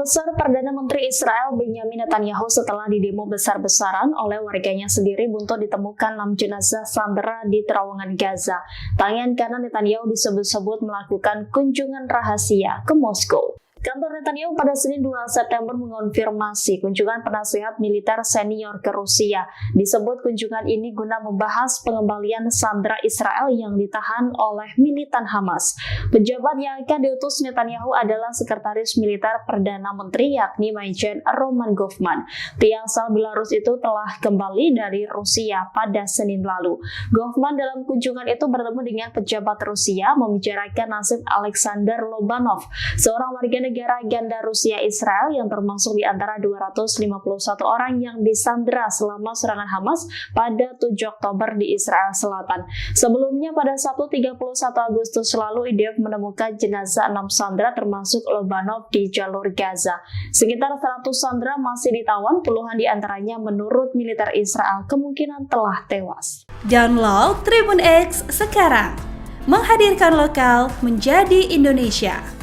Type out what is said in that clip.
besar Perdana Menteri Israel Benjamin Netanyahu setelah didemo besar-besaran oleh warganya sendiri buntut ditemukan 6 jenazah sandera di terowongan Gaza. Tangan kanan Netanyahu disebut-sebut melakukan kunjungan rahasia ke Moskow. Kantor Netanyahu pada Senin 2 September mengonfirmasi kunjungan penasihat militer senior ke Rusia. Disebut kunjungan ini guna membahas pengembalian sandera Israel yang ditahan oleh militan Hamas. Pejabat yang akan diutus Netanyahu adalah Sekretaris Militer Perdana Menteri yakni Major Roman Govman. Pria asal Belarus itu telah kembali dari Rusia pada Senin lalu. Govman dalam kunjungan itu bertemu dengan pejabat Rusia membicarakan nasib Alexander Lobanov, seorang warga negara ganda Rusia Israel yang termasuk di antara 251 orang yang disandera selama serangan Hamas pada 7 Oktober di Israel Selatan. Sebelumnya pada Sabtu 31 Agustus lalu IDF menemukan jenazah 6 sandera termasuk Lobanov di jalur Gaza. Sekitar 100 sandera masih ditawan, puluhan di antaranya menurut militer Israel kemungkinan telah tewas. Download Tribun X sekarang, menghadirkan lokal menjadi Indonesia.